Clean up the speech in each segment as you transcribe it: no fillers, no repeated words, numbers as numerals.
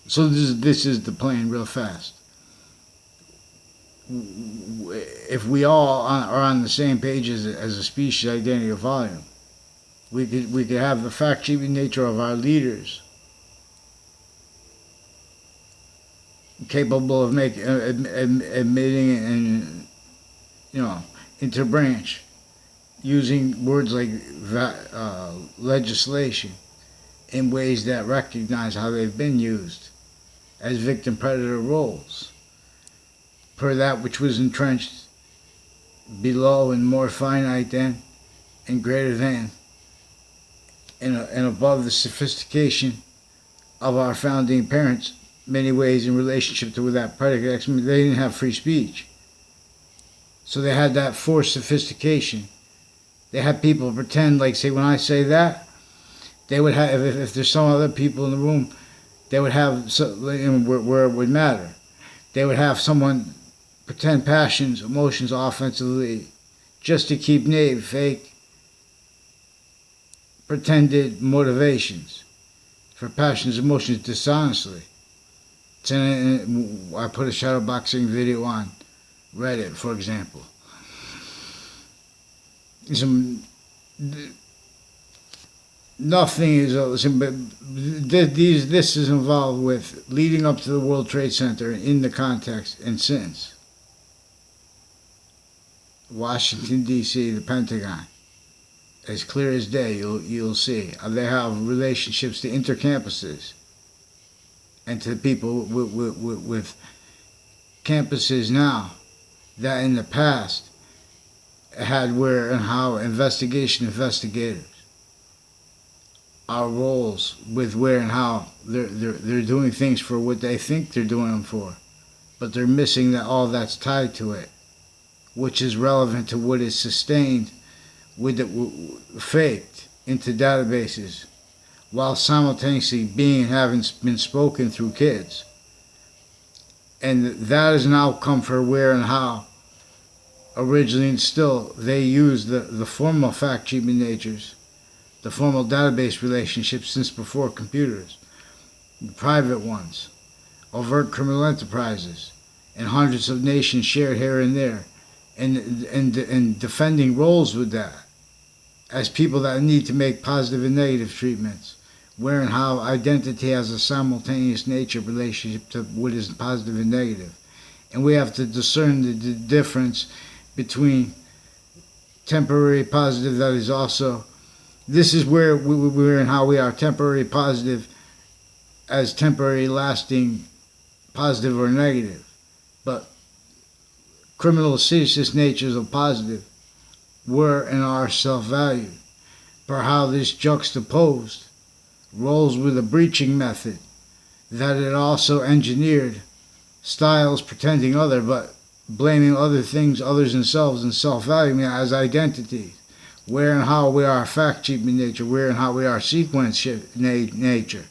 So this is the plan real fast. If we all are on the same page as a species, identity, or volume, we could have the fact-keeping nature of our leaders capable of making admitting and interbranch using words like legislation in ways that recognize how they've been used as victim predator roles per that which was entrenched below and more finite than and greater than and above the sophistication of our founding parents many ways in relationship to that predicate. They didn't have free speech, so they had that forced sophistication. They had people pretend like, say, when I say that, they would have, if there's some other people in the room, they would have, where it would matter, they would have someone pretend passions, emotions offensively, just to keep fake, pretended motivations for passions, emotions dishonestly. I put a shadowboxing video on Reddit, for example. Nothing is, but this is involved with leading up to the World Trade Center in the context and since. Washington, D.C., the Pentagon. As clear as day, you'll see. They have relationships to intercampuses and to people with campuses now that in the past had where and how investigators, our roles with where and how they're doing things for what they think they're doing them for, but they're missing that all that's tied to it, which is relevant to what is sustained with it faked into databases while simultaneously having been spoken through kids. And that is an outcome for where and how originally and still they use the formal fact-keeping natures, the formal database relationships since before computers, the private ones, overt criminal enterprises, and hundreds of nations shared here and there, and defending roles with that as people that need to make positive and negative treatments, where and how identity has a simultaneous nature relationship to what is positive and negative. And we have to discern the difference between temporary positive that is also, this is where we're and how we are temporary positive as temporary lasting positive or negative. But criminal seditious natures of positive were and are self-valued, for how this juxtaposed rolls with a breaching method that it also engineered styles pretending other but blaming other things, others themselves, and self-valuing as identity, where and how we are fact-keeping nature, where and how we are sequence nature.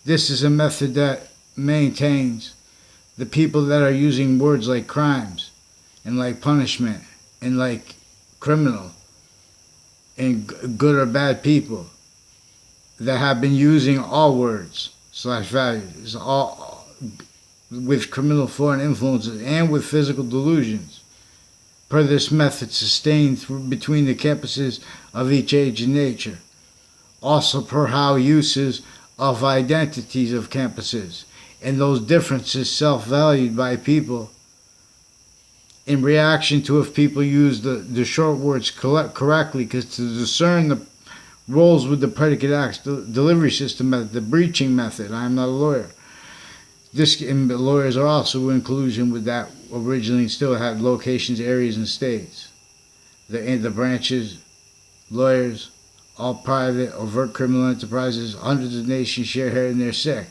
This is a method that maintains the people that are using words like crimes and like punishment and like criminal and good or bad people that have been using all words / values, all with criminal foreign influences and with physical delusions, per this method sustained between the campuses of each age and nature. Also per how uses of identities of campuses and those differences self-valued by people in reaction to if people use the short words correctly, because to discern the roles with the predicate acts, the delivery system method, the breaching method. I am not a lawyer. Lawyers are also in collusion with that. Originally still had locations, areas, and states. The branches, lawyers, all private, overt criminal enterprises, hundreds of nations share here and there sick.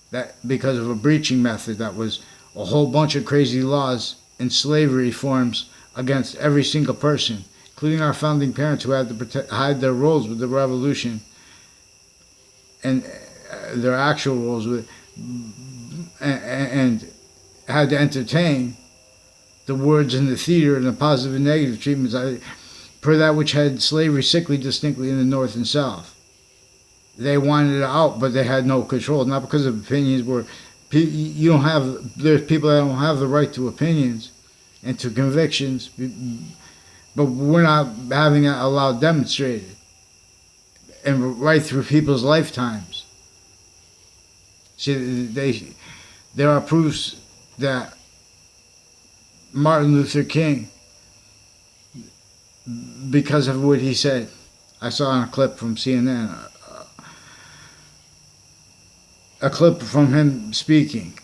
That because of a breaching method that was a whole bunch of crazy laws and slavery forms against every single person, including our founding parents who had to hide their roles with the revolution and their actual roles with, and had to entertain the words in the theater and the positive and negative treatments per that which had slavery sickly distinctly in the North and South. They wanted it out, but they had no control. Not because of opinions were, you don't have, there's people that don't have the right to opinions and to convictions, but we're not having it allowed demonstrated, and right through people's lifetimes. See, there are proofs that Martin Luther King, because of what he said, I saw in a clip from CNN, a clip from him speaking,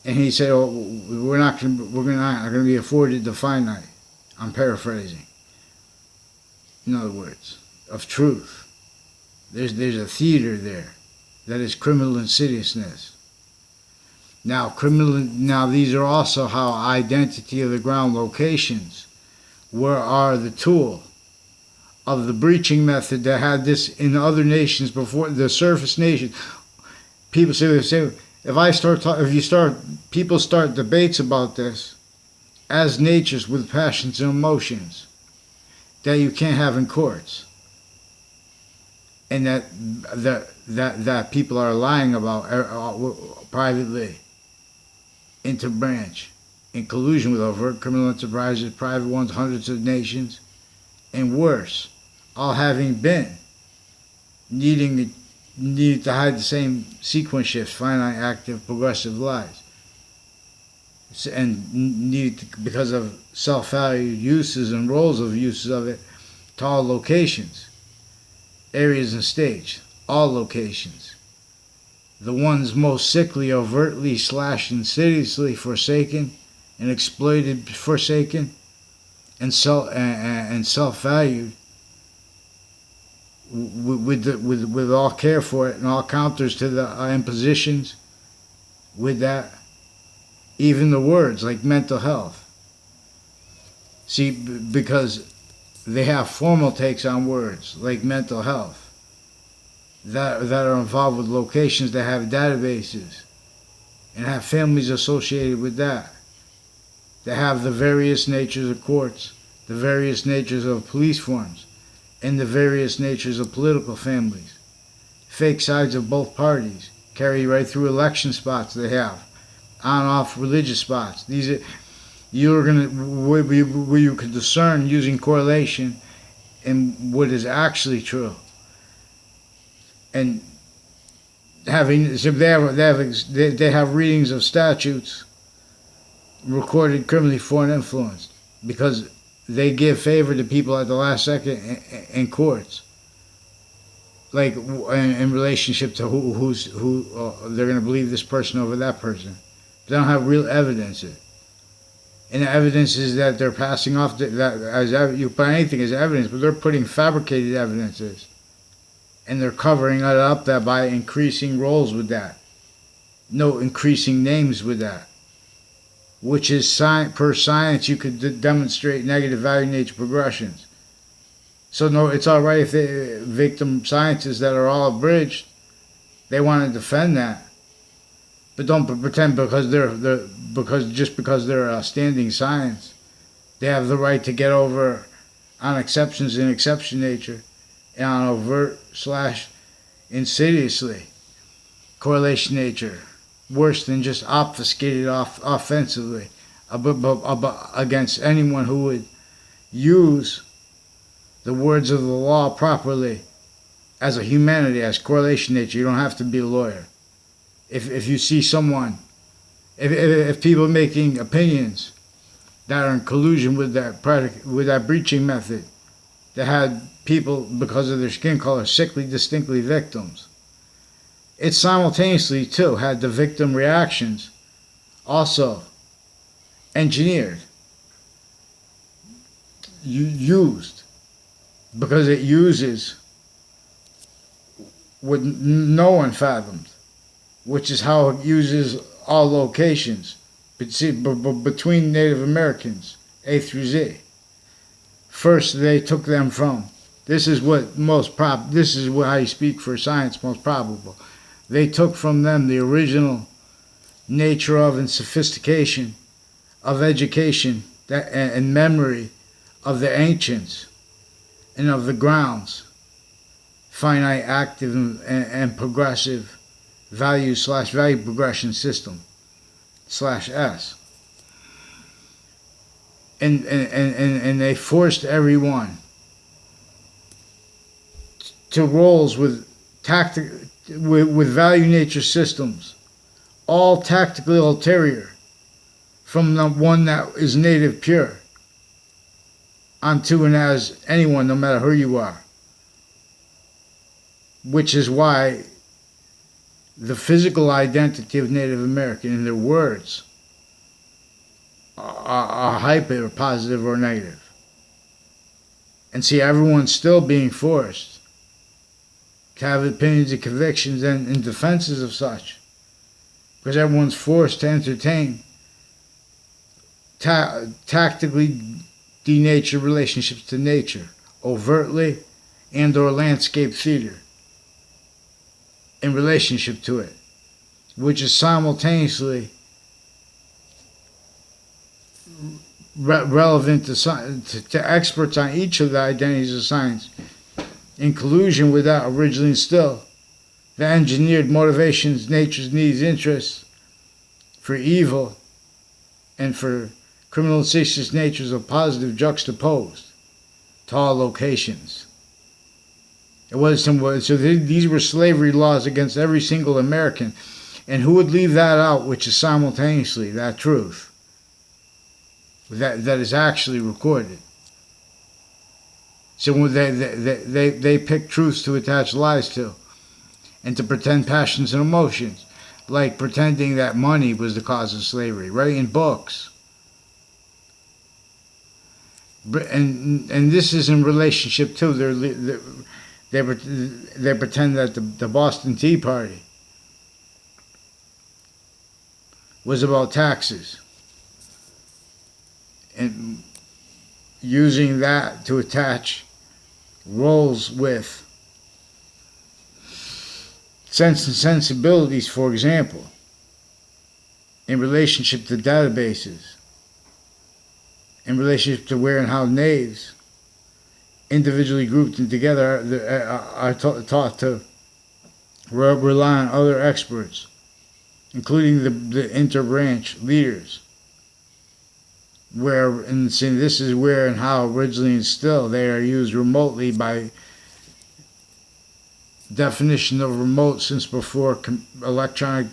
and he said, "Oh, we're not going to be afforded the finite." I'm paraphrasing. In other words, of truth. There's a theater there that is criminal insidiousness. Now these are also how identity of the ground locations are the tool of the breaching method that had this in other nations before the surface nations. People say people start debates about this as natures with passions and emotions that you can't have in courts, and that people are lying about privately, interbranch, in collusion with overt criminal enterprises, private ones, hundreds of nations, and worse, all having been needed to hide the same sequence shifts, finite, active, progressive lies, and needed to, because of self-valued uses and roles of uses of it, to all locations, areas and states, all locations. The ones most sickly, overtly, / insidiously forsaken and exploited, forsaken, and self-valued, with all care for it and all counters to the impositions, with that, even the words like mental health. See, because they have formal takes on words like mental health that are involved with locations that have databases and have families associated with that have the various natures of courts, the various natures of police forms, and the various natures of political families. Fake sides of both parties carry right through election spots they have, on off religious spots. These are where you can discern using correlation and what is actually true. And they have readings of statutes recorded criminally foreign influenced because they give favor to people at the last second in courts, like in relationship to who they're going to believe this person over that person. They don't have real evidence. And the evidence is that they're passing off you put anything as evidence, but they're putting fabricated evidences, and they're covering it up that by increasing roles with that, no increasing names with that, which is per science you could demonstrate negative value nature progressions. So no, it's all right if the victim scientists that are all abridged, they want to defend that. But don't pretend because they're outstanding science, they have the right to get over on exceptions in exception nature and on overt / insidiously correlation nature, worse than just obfuscated offensively against anyone who would use the words of the law properly as a humanity, as correlation nature. You don't have to be a lawyer. If you see someone, if people making opinions that are in collusion with that breaching method, that had people, because of their skin color, sickly, distinctly victims, it simultaneously, too, had the victim reactions also engineered, used, because it uses what no one fathomed, which is how it uses all locations between Native Americans, A through Z. First, they took them from. This is how you speak for science, most probable. They took from them the original nature of and sophistication of education and memory of the ancients and of the grounds finite, active, and progressive value progression system /S. And they forced everyone to roles with value nature systems, all tactically ulterior from the one that is native pure onto and as anyone, no matter who you are. Which is why the physical identity of Native American in their words are hyper, positive or negative. And see, everyone's still being forced to have opinions and convictions and defenses of such. Because everyone's forced to entertain tactically denatured relationships to nature, overtly and or landscape theater in relationship to it, which is simultaneously relevant to experts on each of the identities of science, in collusion with that originally instilled, the engineered motivations, nature's needs, interests for evil and for criminal incestuous natures of positive juxtaposed to all locations. So these were slavery laws against every single American. And who would leave that out, which is simultaneously that truth that is actually recorded? So when they pick truths to attach lies to and to pretend passions and emotions, like pretending that money was the cause of slavery, right, in books. And this is in relationship to they pretend that the Boston Tea Party was about taxes, and using that to attach roles with sense and sensibilities, for example, in relationship to databases, in relationship to where and how knaves, individually grouped and together, are taught to rely on other experts, including the interbranch leaders. This is where and how originally instilled they are used remotely by definition of remote since before electronic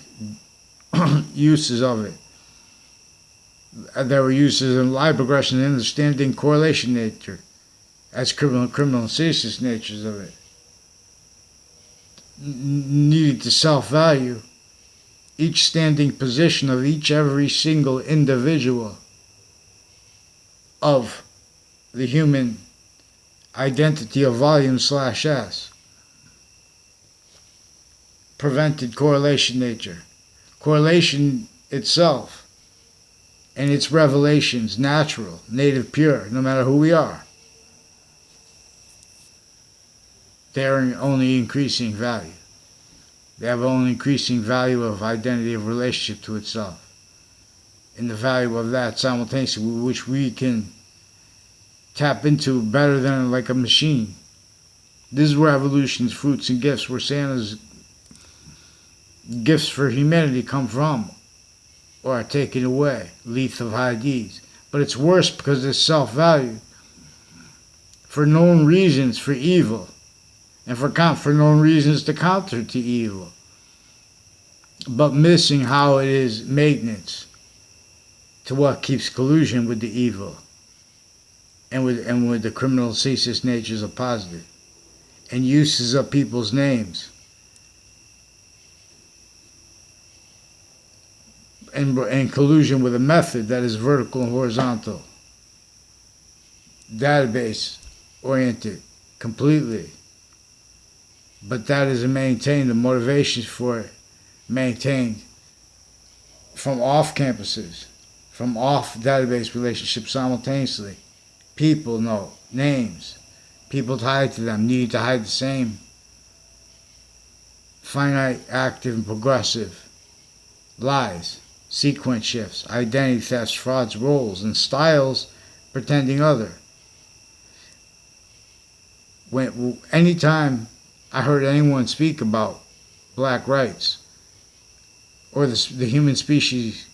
uses of it. There were uses in lie progression and understanding correlation nature as criminal and ceaseless natures of it. Needed to self-value each standing position of every single individual of the human identity of volume /S. Prevented correlation nature. Correlation itself and its revelations, natural, native, pure, no matter who we are. They're only increasing value. They have only increasing value of identity of relationship to itself. And the value of that simultaneously, which we can tap into better than like a machine. This is where evolution's fruits and gifts, where Santa's gifts for humanity come from, or are taken away, lethal of high deeds. But it's worse because it's self-value for known reasons for evil, and for known reasons to counter to evil, but missing how it is maintenance to what keeps collusion with the evil and with the criminal ceaseless natures of positive, and uses of people's names, and collusion with a method that is vertical and horizontal, database oriented completely. But that is maintained, the motivations for it maintained from off campuses, from off database relationships simultaneously. People know names, people tied to them need to hide the same finite, active, and progressive lies, sequence shifts, identity thefts, frauds, roles, and styles pretending other. Anytime I heard anyone speak about black rights or the human species.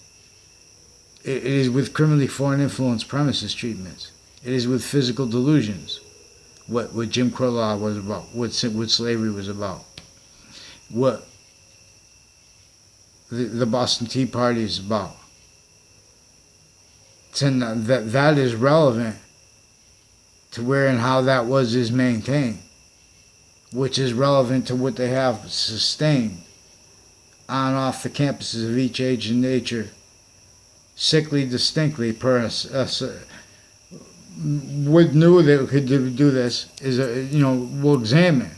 It is with criminally foreign influence premises treatments. It is with physical delusions. What Jim Crow law was about, what slavery was about, what the Boston Tea Party is about. That is relevant to where and how that is maintained, which is relevant to what they have sustained on and off the campuses of each age and nature, sickly distinctly per us. What knew that we could do this is, we'll examine.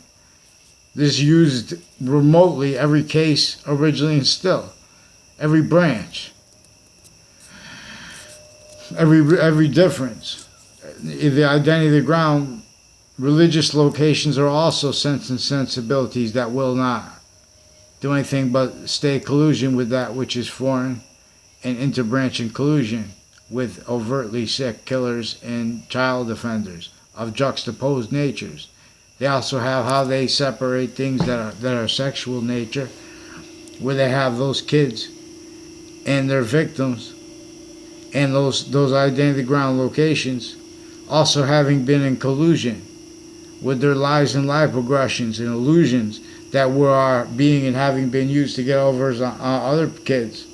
This used remotely every case originally and still, every branch, every difference. The identity of the ground, religious locations are also sense and sensibilities that will not do anything but stay collusion with that which is foreign and interbranching collusion with overtly sick killers and child offenders of juxtaposed natures. They also have how they separate things that are sexual nature, where they have those kids and their victims and those identity ground locations also having been in collusion with their lives and life progressions and illusions that are being and having been used to get over on other kids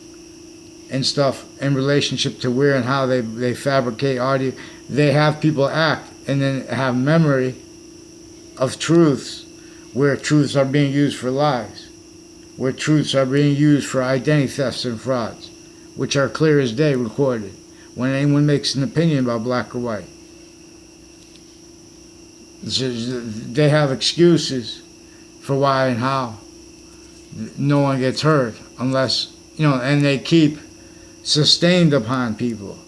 and stuff in relationship to where and how they fabricate audio. They have people act and then have memory of truths, where truths are being used for lies, where truths are being used for identity thefts and frauds, which are clear as day recorded when anyone makes an opinion about black or white. They have excuses for why and how no one gets hurt unless, and they keep sustained upon people.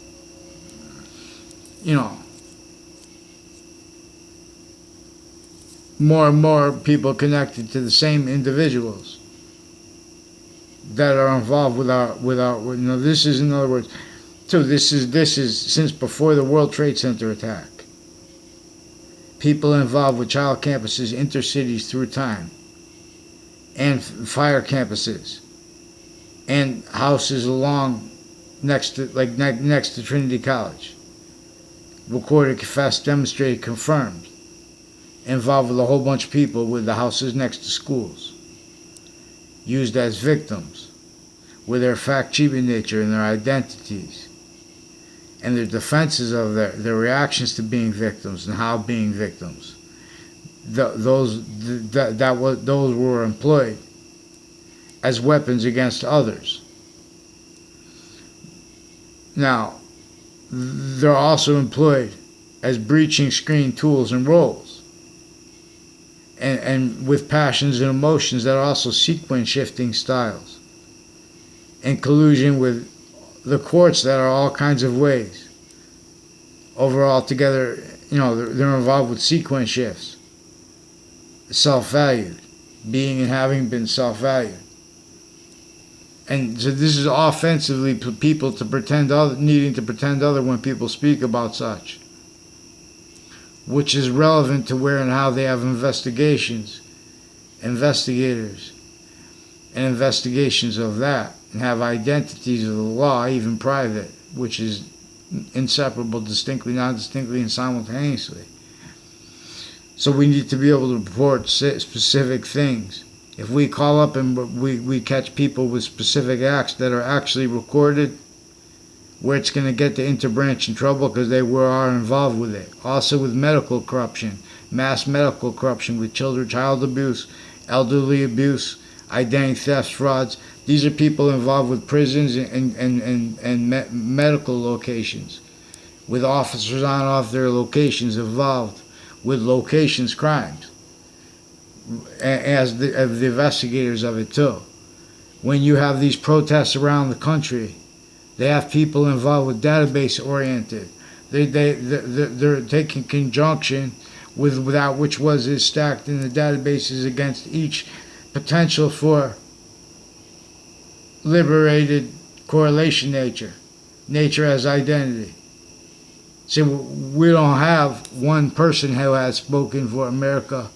More and more people connected to the same individuals that are involved with our this is, in other words, so this is since before the World Trade Center attack. People involved with child campuses, intercities through time, and fire campuses, and houses along next to Trinity College. Recorded, confessed, demonstrated, confirmed. Involved with a whole bunch of people with the houses next to schools. Used as victims with their fact-cheating nature and their identities and their defenses of their reactions to being victims and how being victims. Those were employed as weapons against others. Now, they're also employed as breaching screen tools and roles. And with passions and emotions that are also sequence shifting styles. In collusion with the courts that are all kinds of ways. Overall together, they're involved with sequence shifts. Self-valued. Being and having been self-valued. And so this is offensively people needing to pretend other when people speak about such. Which is relevant to where and how they have investigators, and investigations of that, and have identities of the law, even private, which is inseparable, distinctly, non-distinctly, and simultaneously. So we need to be able to report specific things. If we call up and we catch people with specific acts that are actually recorded, where it's going to get the interbranch in trouble because they are involved with it. Also with medical corruption, mass medical corruption with children, child abuse, elderly abuse, identity thefts, frauds. These are people involved with prisons and medical locations, with officers on and off their locations involved with locations crimes, as the investigators of it too. When you have these protests around the country, they have people involved with database-oriented. They're taking conjunction with that which is stacked in the databases against each potential for liberated correlation nature as identity. See, we don't have one person who has spoken for America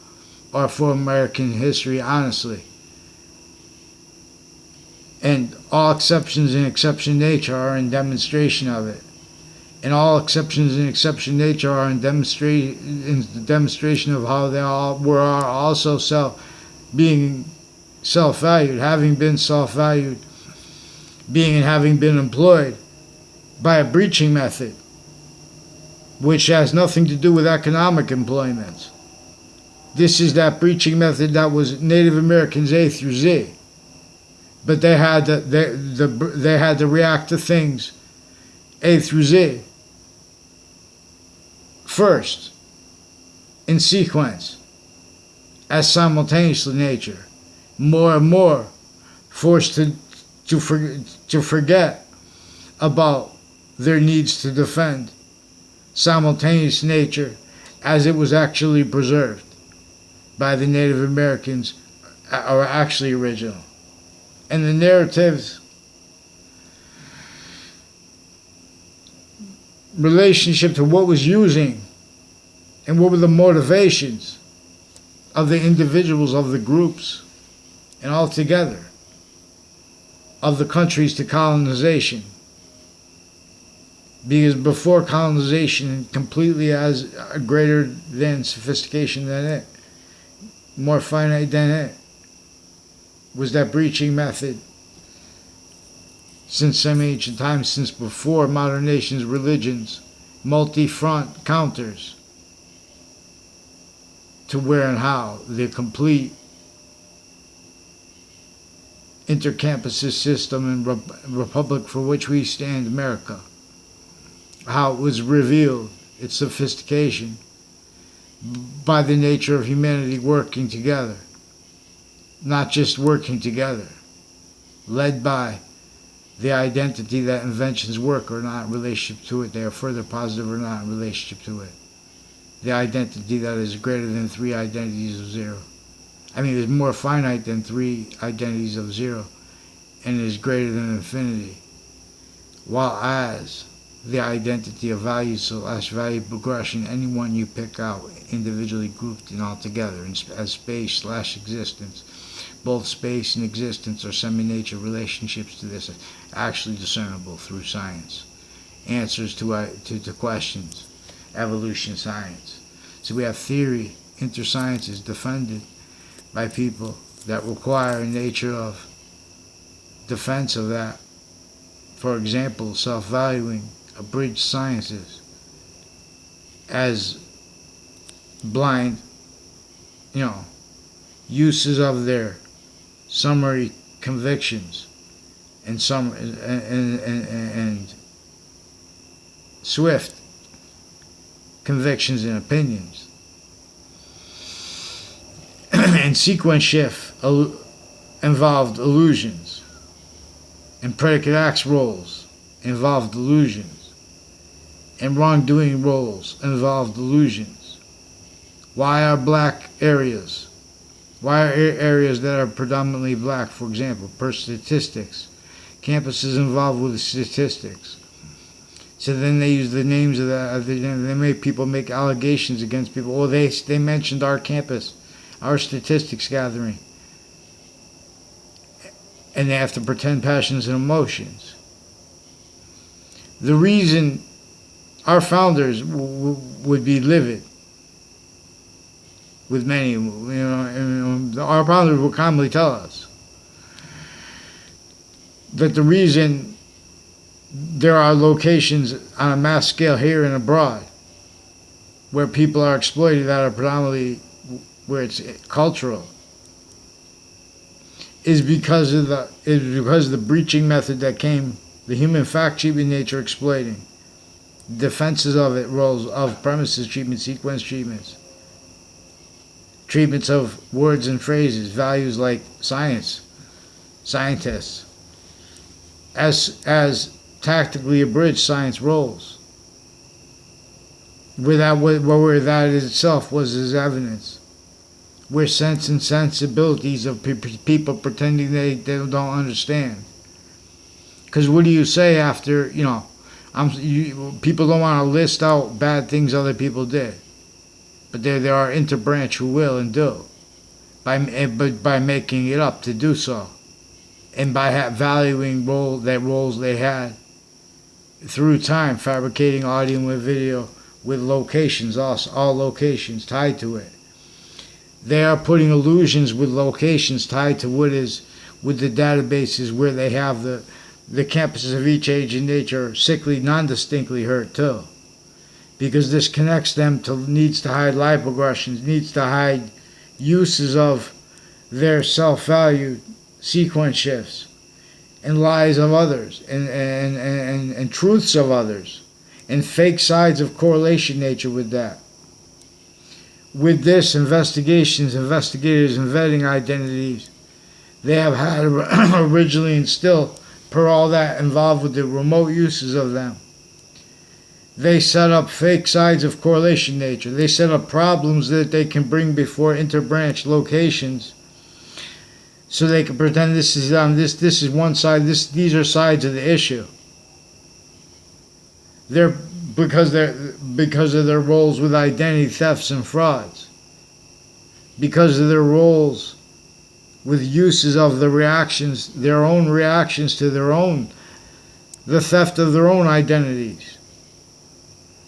or for American history, honestly. And all exceptions in exception nature are in demonstration of it. And all exceptions in exception nature are in demonstration of how they all were also being self-valued, having been self-valued, being and having been employed by a breaching method, which has nothing to do with economic employment. This is that breaching method that was Native Americans A through Z. But they had to react to things A through Z first, in sequence, as simultaneous in nature, more and more forced to forget about their needs to defend simultaneous nature as it was actually preserved by the Native Americans, or actually original. And the narratives relationship to what was using and what were the motivations of the individuals, of the groups, and altogether of the countries to colonization. Because before colonization, completely as a greater than sophistication than it, more finite than it, was that breaching method since some ancient times, since before modern nations' religions, multi-front counters to where and how the complete intercampuses system and republic for which we stand, America, how it was revealed, its sophistication, by the nature of humanity working together, not just working together, led by the identity that inventions work or not in relationship to it, they are further positive or not in relationship to it. The identity that is greater than 3 identities of 0. I mean, it's more finite than 3 identities of 0, and is greater than infinity. While as the identity of value / value progression, any one you pick out, individually grouped and all together as space / existence, both space and existence are semi-nature relationships to this, actually discernible through science. Answers to questions, evolution science. So we have theory, intersciences defended by people that require a nature of defense of that. For example, self-valuing, abridged sciences as blind, uses of their summary convictions and swift convictions and opinions. And sequence shift involved illusions, and predicate acts roles involved illusions, and wrongdoing roles involved illusions. Why are black areas? Why are areas that are predominantly black, for example, per statistics, campuses involved with statistics? So then they use the names of that. They make people make allegations against people. Oh, they mentioned our campus, our statistics gathering, and they have to pretend passions and emotions. The reason our founders would be livid with many, our founders will commonly tell us that the reason there are locations on a mass scale here and abroad where people are exploited that are predominantly where it's cultural is because of the breaching method that came, the human fact treatment nature exploiting, defenses of it, roles of premises treatment, sequence treatments, treatments of words and phrases, values like science, scientists, as tactically abridged science roles, where that itself was as evidence, where sense and sensibilities of people pretending they don't understand. Because what do you say after, people don't want to list out bad things other people did, but there are interbranch who will and do. by making it up to do so, and by valuing roles they had through time, fabricating audio and video with locations, also all locations tied to it. They are putting illusions with locations tied to with the databases where they have the campuses of each age and nature sickly, non-distinctly hurt too. Because this connects them to needs to hide life progressions, needs to hide uses of their self-value sequence shifts and lies of others and truths of others and fake sides of correlation nature with that. With this, investigators, and vetting identities they have had originally and still, per all that involved with the remote uses of them. They set up fake sides of correlation nature. They set up problems that they can bring before interbranch locations so they can pretend this is this is one side, these are sides of the issue. Because of their roles with identity thefts and frauds. Because of their roles with uses of their own reactions to the theft of their own identities.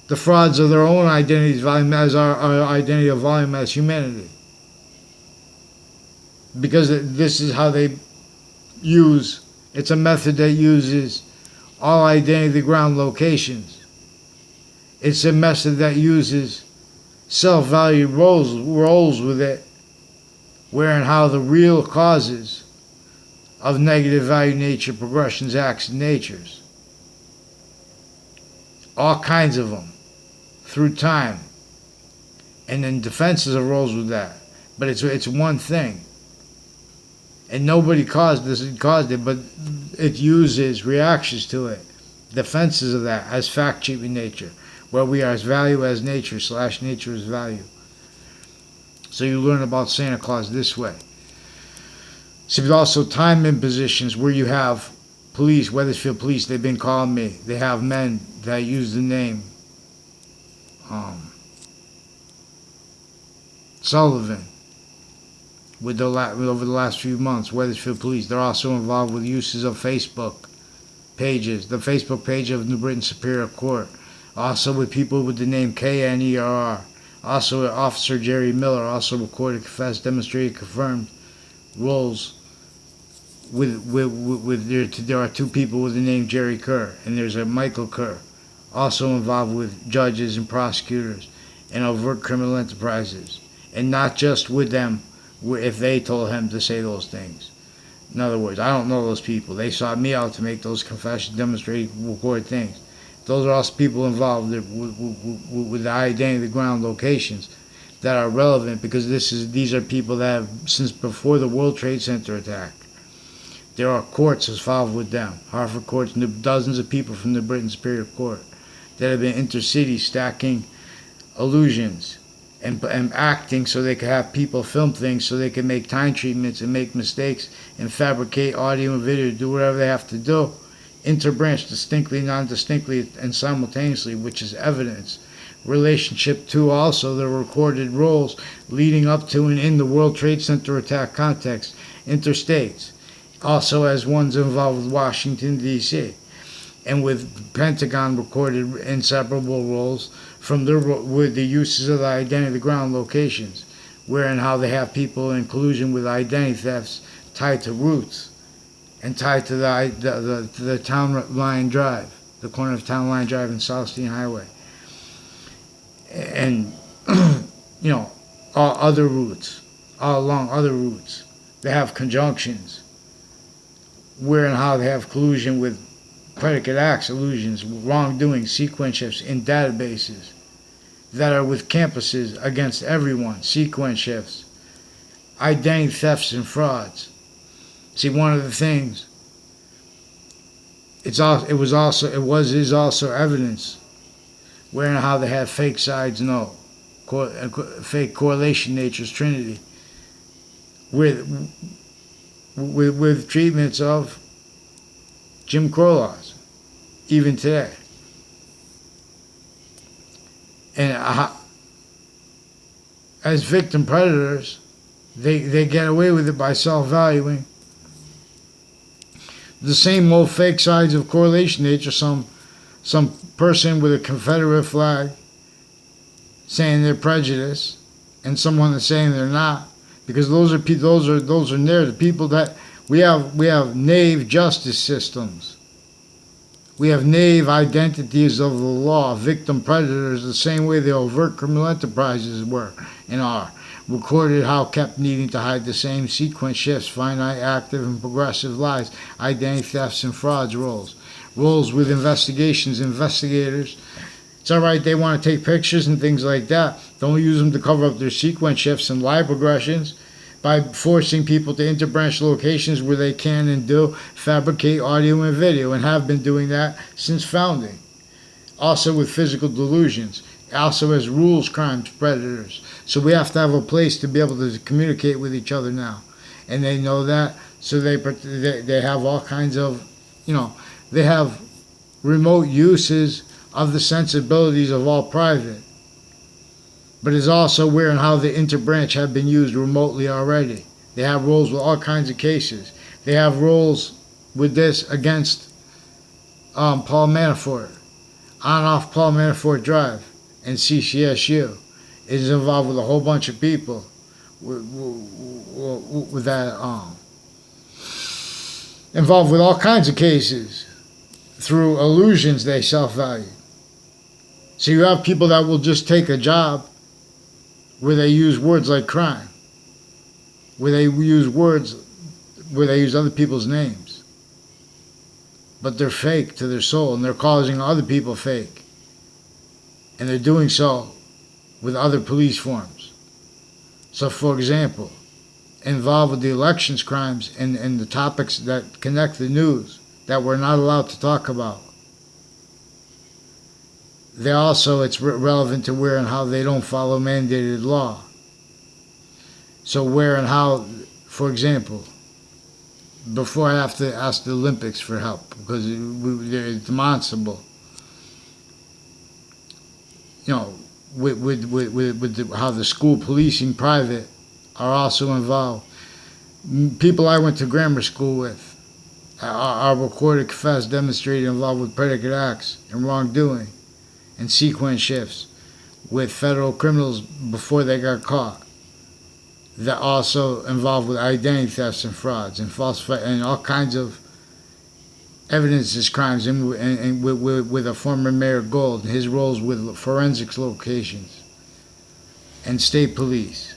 The frauds of their own identities as our identity of volume as humanity. Because this is how they it's a method that uses all identity ground locations. It's a method that uses self-value roles with it, where and how the real causes of negative value nature, progressions, acts, and natures. All kinds of them, through time. And then defenses of roles with that. But it's one thing. And nobody caused it, but it uses reactions to it. Defenses of that as fact-cheaping nature. Where we are as value as nature / nature as value. So you learn about Santa Claus this way. So there's also time impositions where you have police, Wethersfield police, they've been calling me. They have men that use the name Sullivan over the last few months, Wethersfield police. They're also involved with uses of Facebook pages, the Facebook page of New Britain Superior Court. Also with people with the name KNERR. Also Officer Jerry Miller, also recorded, confessed, demonstrated, confirmed roles there are two people with the name Jerry Kerr, and there's a Michael Kerr, also involved with judges and prosecutors and overt criminal enterprises, and not just with them if they told him to say those things. In other words, I don't know those people. They sought me out to make those confessions, demonstrate, record things. Those are also people involved with the identity of the ground locations that are relevant, because these are people that have, since before the World Trade Center attack, there are courts involved with them. Hartford courts, dozens of people from the Britain Superior Court that have been intercity stacking illusions and acting so they could have people film things so they can make time treatments and make mistakes and fabricate audio and video, do whatever they have to do. Interbranch distinctly, non-distinctly, and simultaneously, which is evidence. Relationship to also the recorded roles leading up to and in the World Trade Center attack context, interstates. Also as ones involved with Washington, D.C. And with Pentagon recorded inseparable roles from with the uses of the identity of the ground locations, where and how they have people in collusion with identity thefts tied to roots. And tied to the Town Line Drive, the corner of Town Line Drive and South Steen Highway. And, all other routes, all along other routes. They have conjunctions, where and how they have collusion with predicate acts, illusions, wrongdoing, sequence shifts in databases that are with campuses against everyone, sequence shifts, identity thefts and frauds. See, one of the things, is also evidence where and how they have fake sides, fake correlation natures, trinity, with treatments of Jim Crow laws, even today. And as victim predators, They get away with it by self-valuing. The same old fake sides of correlation nature. Some person with a Confederate flag saying they're prejudiced, and someone that's saying they're not, because those are narrative people that we have knave justice systems. We have knave identities of the law, victim predators, the same way the overt criminal enterprises were and are. Recorded how kept needing to hide the same sequence shifts, finite, active, and progressive lies, identity thefts, and frauds roles. Roles with investigators. It's alright, they want to take pictures and things like that. Don't use them to cover up their sequence shifts and lie progressions by forcing people to interbranch locations where they can and do fabricate audio and video, and have been doing that since founding. Also with physical delusions. Also as rules crimes predators. So we have to have a place to be able to communicate with each other now. And they know that, so they have all kinds of, they have remote uses of the sensibilities of all private. But it's also where and how the interbranch have been used remotely already. They have roles with all kinds of cases. They have roles with this against Paul Manafort. On off Paul Manafort Drive and CCSU is involved with a whole bunch of people with that involved with all kinds of cases through illusions they self-value. So you have people that will just take a job where they use words like crime, where they use other people's names, but they're fake to their soul, and they're causing other people fake, and they're doing so with other police forms. So for example, involved with the elections crimes and the topics that connect the news that we're not allowed to talk about. It's relevant to where and how they don't follow mandated law. So where and how, for example, before I have to ask the Olympics for help, because they're demonstrable, with how the school policing private are also involved. People I went to grammar school with are recorded, confessed, demonstrated, involved with predicate acts and wrongdoing and sequence shifts with federal criminals before they got caught. That also involved with identity thefts and frauds and falsified and all kinds of evidences crimes, and with a former Mayor Gold and his roles with forensics locations and state police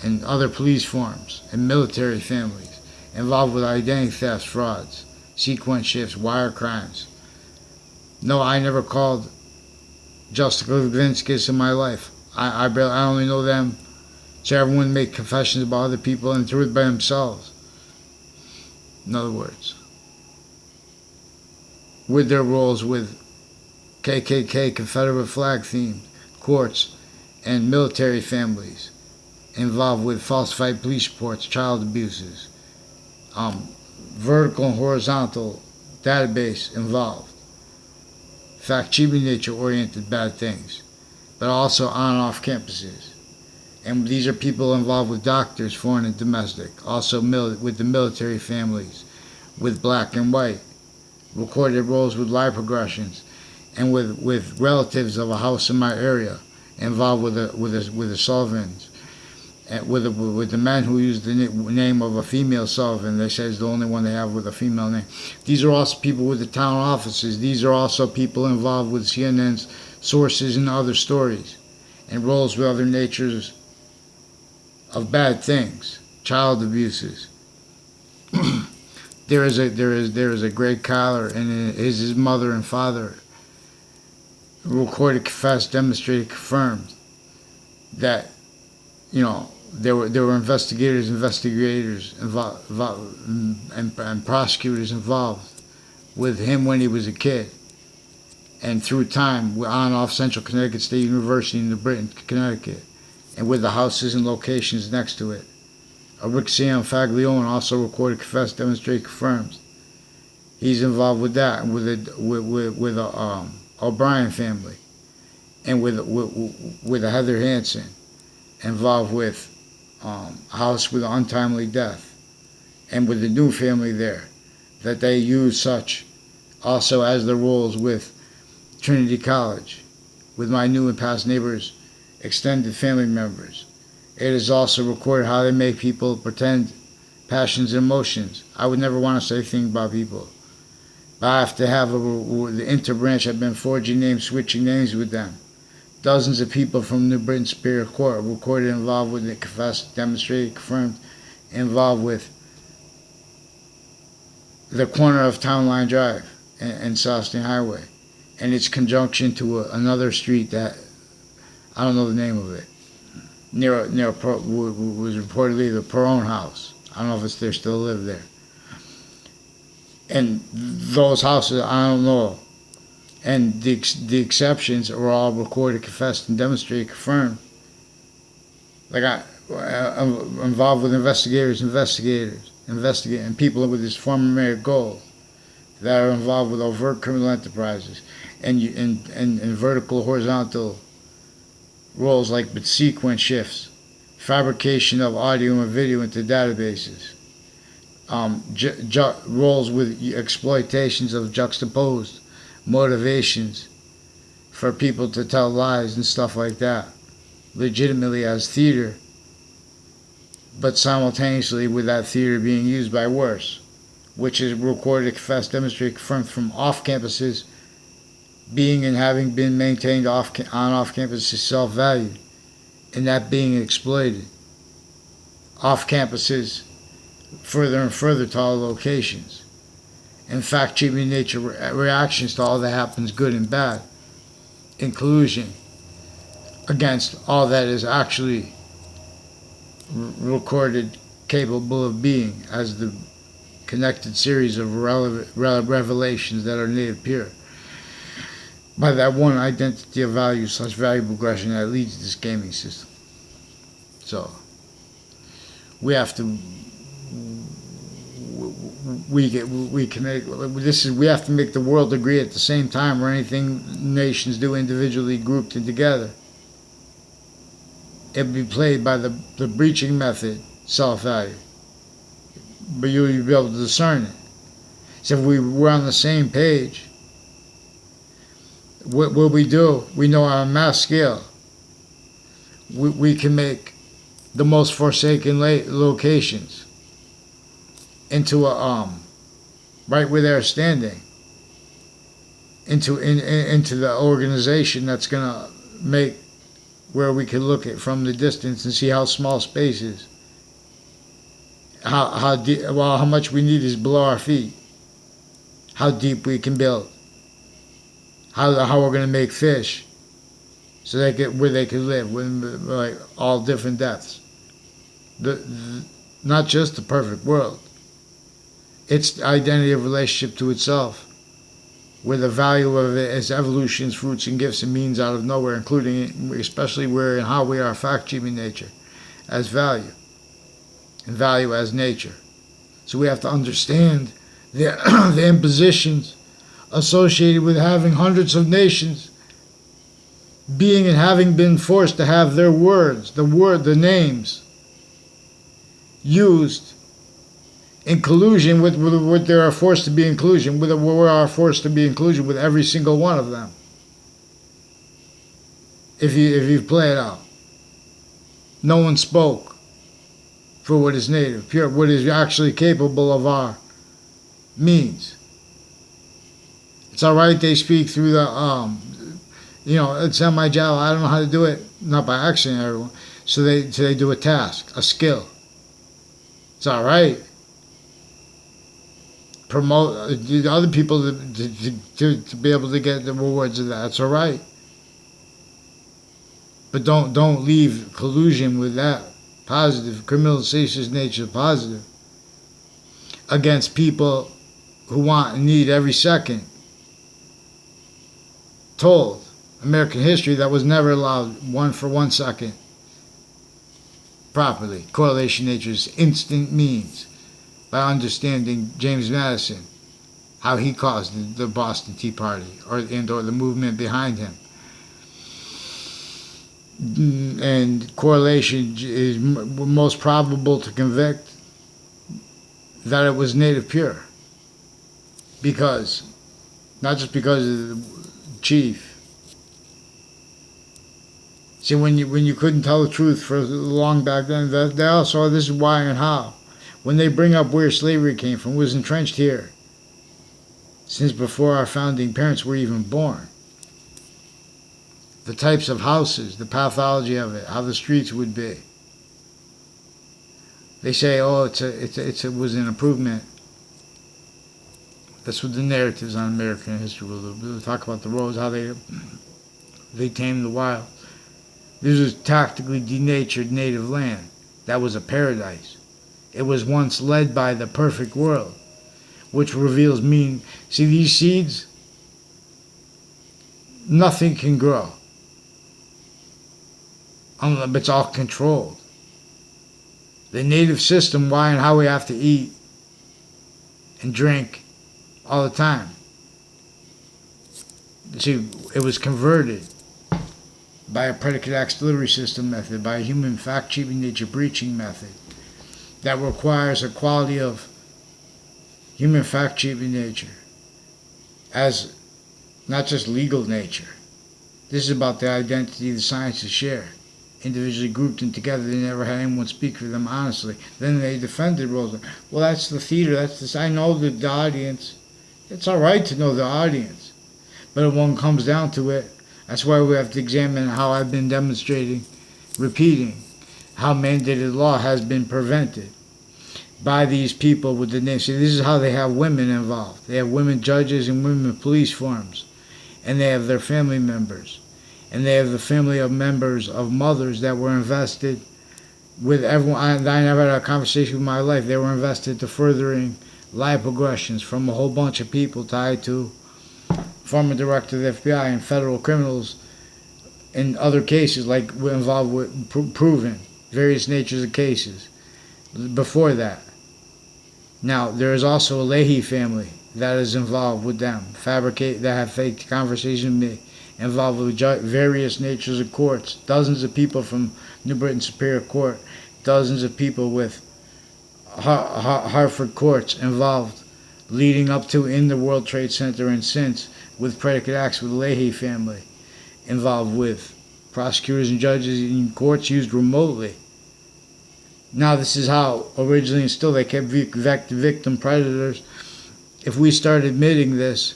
and other police forms and military families involved with identity thefts, frauds, sequence shifts, wire crimes. No, I never called Jessica Levinsky in my life. I only know them, so everyone make confessions about other people and through it by themselves. In other words, with their roles with KKK, Confederate flag themed courts, and military families involved with falsified police reports, child abuses, vertical and horizontal database involved, fact-cheating nature-oriented bad things, but also on and off campuses. And these are people involved with doctors, foreign and domestic, also with the military families, with black and white, recorded roles with lie progressions, and with relatives of a house in my area involved with the Sullivans, and with the men who used the name of a female Sullivan. They say it's the only one they have with a female name. These are also people with the town offices. These are also people involved with CNN's sources and other stories, and roles with other natures of bad things, child abuses. There is a Greg Collar and his mother and father recorded, confessed, demonstrated, confirmed that there were investigators involved, and prosecutors involved with him when he was a kid, and through time on off Central Connecticut State University in New Britain, Connecticut, and with the houses and locations next to it. Rick Sam Faglione also recorded, confessed, demonstrated, confirms. He's involved with that, and with the O'Brien family, and with the Heather Hansen, involved with house with an untimely death, and with the new family there, that they use such also as the rules with Trinity College, with my new and past neighbors, extended family members. It is also recorded how they make people pretend passions and emotions. I would never want to say anything about people, but I have to have the interbranch. I've been forging names, switching names with them. Dozens of people from New Britain Superior Court recorded, involved with it, confessed, demonstrated, confirmed, involved with the corner of Town Line Drive and Southstein Highway, and its conjunction to another street that I don't know the name of it. Was reportedly the Perone House. I don't know if it's there, still live there. And those houses, I don't know. And the exceptions are all recorded, confessed, and demonstrated, confirmed. Like I'm involved with investigating, and people with this former Mayor Gold that are involved with overt criminal enterprises and vertical, horizontal roles like sequence shifts, fabrication of audio and video into databases, roles with exploitations of juxtaposed motivations for people to tell lies and stuff like that, legitimately as theater, but simultaneously with that theater being used by worse, which is recorded, confessed, demonstrated, confirmed from off campuses, being and having been maintained on off campus is self-valued, and that being exploited off campuses further and further to all locations. In fact, human nature reactions to all that happens, good and bad, in collusion against all that is actually recorded, capable of being, as the connected series of revelations that are native pure. By that one identity of value, such value progression that leads to this gaming system. So, we have to. We can make this is we have to make the world agree at the same time, or anything nations do individually, grouped and together, it would be played by the breaching method, self-value. But you'll be able to discern it. So if we're on the same page, what we do, we know on a mass scale, we can make the most forsaken locations into a right where they're standing, into the organization that's gonna make where we can look at from the distance and see how small space is, how much we need is below our feet, how deep we can build, how we're gonna make fish so where they can live with like all different depths. Not just the perfect world. Its the identity of relationship to itself, where the value of it is evolution's fruits and gifts and means out of nowhere, including especially where and how we are fact-achieving nature as value, and value as nature. So we have to understand the impositions associated with having hundreds of nations being and having been forced to have their words, the names, used in collusion with what they are forced to be in collusion with, we are forced to be in collusion with every single one of them. If you play it out, no one spoke for what is native, pure, what is actually capable of our means. It's all right they speak through the it's on my job. I don't know how to do it, not by accident, everyone. So they do a task, a skill. It's all right. Promote other people to be able to get the rewards of that. It's all right. But don't leave collusion with that positive, criminalization nature positive, against people who want and need every second told American history that was never allowed for 1 second properly. Correlation nature's instant means, by understanding James Madison, how he caused the Boston Tea Party or the movement behind him. and correlation is most probable to convict that it was native pure. Because, not just because of the chief. See, when you couldn't tell the truth for long back then, they also, this is why and how. When they bring up where slavery came from, it was entrenched here. Since before our founding parents were even born. The types of houses, the pathology of it, how the streets would be. They say, oh, it was an improvement. That's what the narratives on American history will do. They'll talk about the roads, how they tamed the wild. This was tactically denatured native land. That was a paradise. It was once led by the perfect world, which reveals meaning. See, these seeds, nothing can grow. It's all controlled. The native system, why and how we have to eat and drink all the time. See, it was converted by a predicate acts delivery system method, by a human fact cheating nature breaching method that requires a quality of human fact cheating nature as not just legal nature. This is about the identity the sciences share. Individually grouped and together, they never had anyone speak for them honestly. Then they defended Roosevelt. Well, that's the theater. That's this. I know the audience. It's all right to know the audience, but when it comes down to it, that's why we have to examine how I've been demonstrating, repeating, how mandated law has been prevented by these people with the name. See, this is how they have women involved. They have women judges and women police forms, and they have their family members. And they have the family of members of mothers that were invested with everyone. I never had a conversation with my life. They were invested to furthering life progressions from a whole bunch of people tied to former director of the FBI and federal criminals in other cases, like we're involved with proven various natures of cases before that. Now, there is also a Leahy family that is involved with them, that have faked conversations with me, involved with various natures of courts, dozens of people from New Britain Superior Court, dozens of people with Hartford courts involved leading up to in the World Trade Center and since with predicate acts with the Leahy family involved with prosecutors and judges in courts used remotely. Now this is how originally and still they kept victim predators. If we start admitting this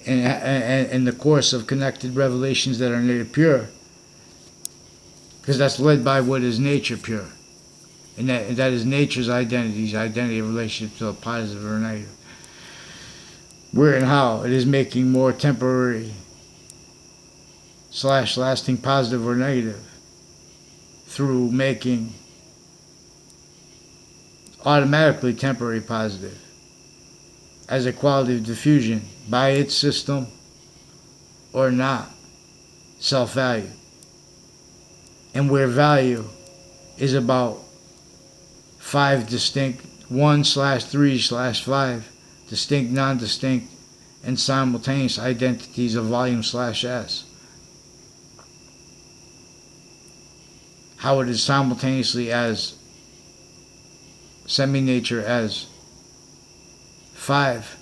in the course of connected revelations that are native pure, because that's led by what is nature pure, and that is nature's identity of relationship to a positive or negative. Where and how it is making more temporary / lasting positive or negative through making automatically temporary positive as a quality of diffusion by its system or not self-value. And where value is about 5 distinct 1/3/5 distinct, non-distinct, and simultaneous identities of volume /S. How it is simultaneously as semi-nature as 5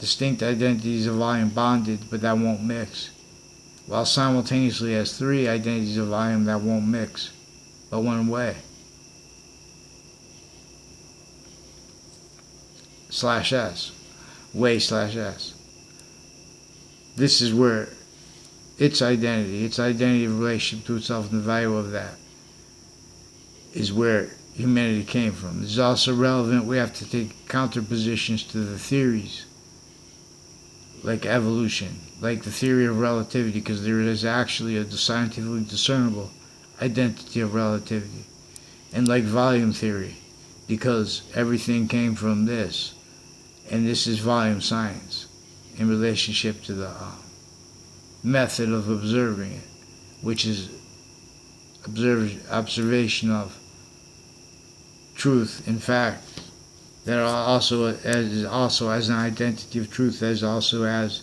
distinct identities of volume bonded, but that won't mix, while simultaneously as 3 identities of volume that won't mix, but one way. /S. Way /S. This is where its identity of relationship to itself and the value of that is where humanity came from. This is also relevant. We have to take counter positions to the theories like evolution, like the theory of relativity, because there is actually a scientifically discernible identity of relativity, and like volume theory, because everything came from this, and this is volume science in relationship to the method of observing it, which is observation of truth and fact, that are also as an identity of truth, as also as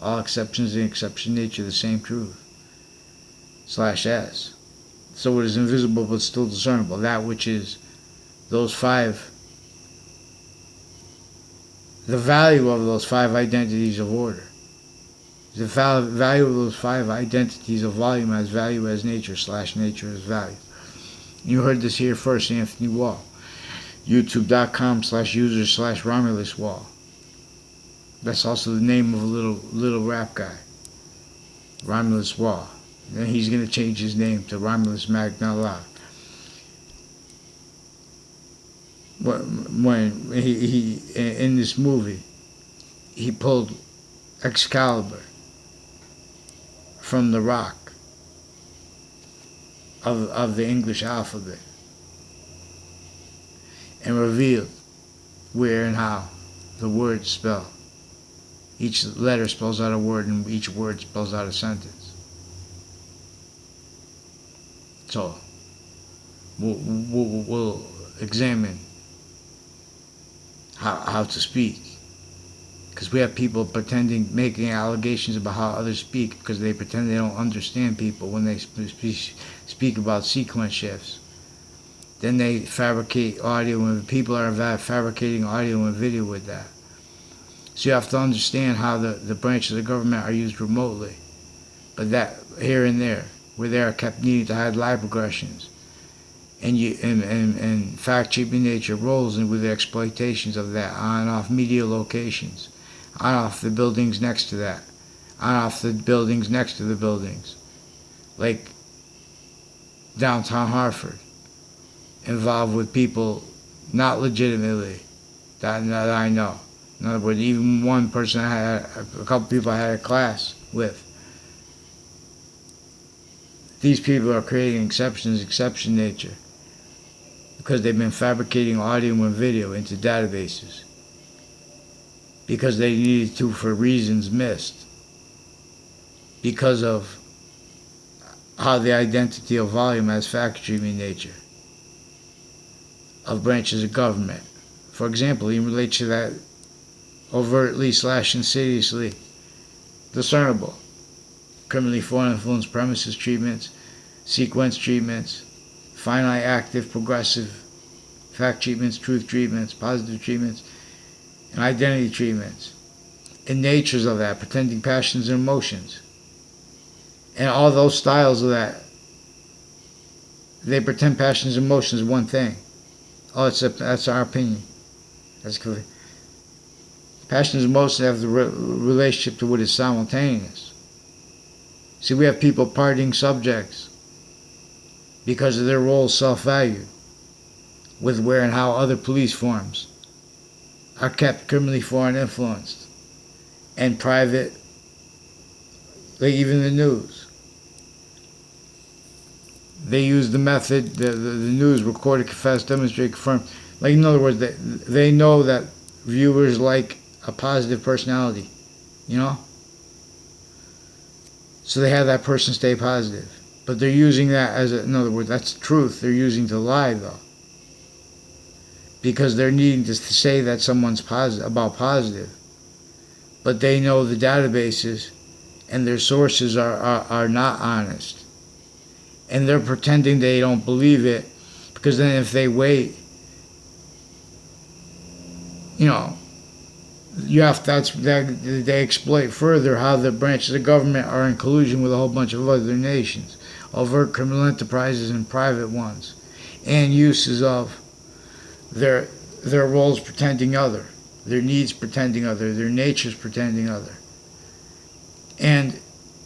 all exceptions and exception nature the same truth. slash S. So it is invisible but still discernible. That which is those five, the value of those five identities of order. The value of those five identities of volume as value as nature slash nature as value. You heard this here first, Anthony Wall. YouTube.com/user/Romulus Wall. That's also the name of a little rap guy. Romulus Wall. Then he's going to change his name to Romulus Magna. When he in this movie, he pulled Excalibur from the rock of the English alphabet and revealed where and how the words spell. Each letter spells out a word and each word spells out a sentence. So we'll examine how to speak. Because we have people pretending, making allegations about how others speak because they pretend they don't understand people when they speak about sequence shifts. Then they fabricate audio, and people are fabricating audio and video with that. So you have to understand how the branches of the government are used remotely. But that, here and there, where they are kept needing to hide lie progressions. And fact-cheaping nature rolls in with the exploitations of that on and off media locations. On off the buildings next to that, on off the buildings next to the buildings, like downtown Hartford, involved with people not legitimately that I know. In other words, even one person a couple people I had a class with. These people are creating exception nature, because they've been fabricating audio and video into databases. Because they needed to for reasons missed. Because of how the identity of volume has fact-streaming nature of branches of government. For example, in relation to that overtly slash insidiously discernible criminally foreign influence premises treatments, sequence treatments, finite active progressive fact treatments, truth treatments, positive treatments, and identity treatments, and natures of that, pretending passions and emotions, and all those styles of that. They pretend passions and emotions is one thing. Oh, that's our opinion. That's clear. Passions and emotions have the relationship to what is simultaneous. See, we have people pardoning subjects because of their role self-value with where and how other police forms are kept criminally foreign influenced and private, like even the news. They use the method, the news, recorded, confess, demonstrate, confirm. Like, in other words, they know that viewers like a positive personality, you know? So they have that person stay positive. But they're using that as, in other words, that's the truth. They're using to lie, though. Because they're needing to say that someone's positive. But they know the databases and their sources are not honest. And they're pretending they don't believe it, because then if they wait, you know, they exploit further how the branches of government are in collusion with a whole bunch of other nations, overt criminal enterprises and private ones, and uses of their roles pretending other, their needs pretending other, their natures pretending other, and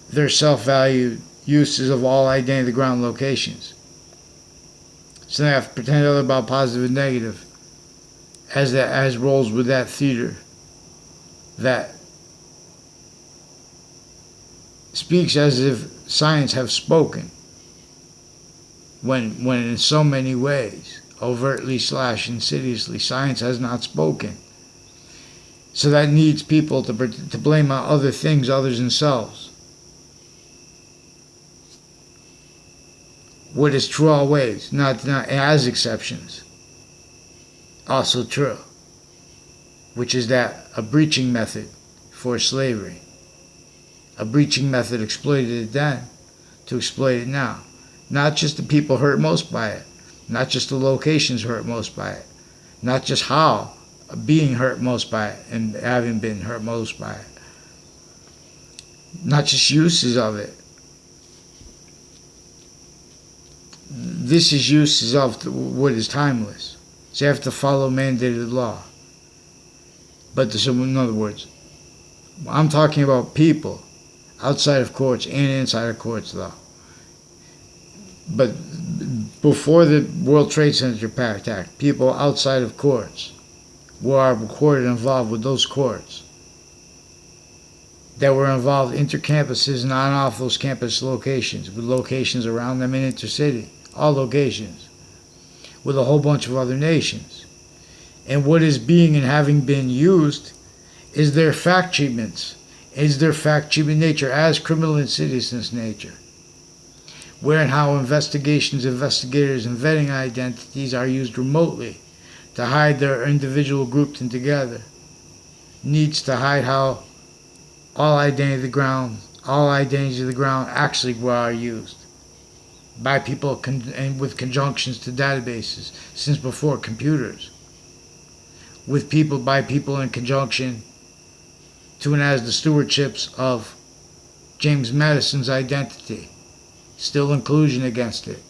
their self-valued uses of all identity ground locations. So they have to pretend other about positive and negative as roles with that theater that speaks as if science have spoken, when in so many ways, overtly slash insidiously, science has not spoken. So that needs people to blame on other things other than themselves. What is true always, not as exceptions. Also true. Which is that a breaching method for slavery. A breaching method exploited it then to exploit it now. Not just the people hurt most by it, not just the locations hurt most by it, not just how being hurt most by it and having been hurt most by it, not just uses of it. This is uses of what is timeless. So you have to follow mandated law. But in other words, I'm talking about people outside of courts and inside of courts, though. But before the World Trade Center attack, people outside of courts were recorded involved with those courts that were involved inter-campuses and on off those campus locations, with locations around them in intercity, all locations, with a whole bunch of other nations. And what is being and having been used is their fact treatments, is their fact treatment nature as criminal insidiousness nature, where and how investigations, investigators, and vetting identities are used remotely to hide their individual grouped and together, needs to hide how all identities of the ground actually are used by people and with conjunctions to databases since before computers, with people by people in conjunction to and as the stewardships of James Madison's identity, still inclusion against it.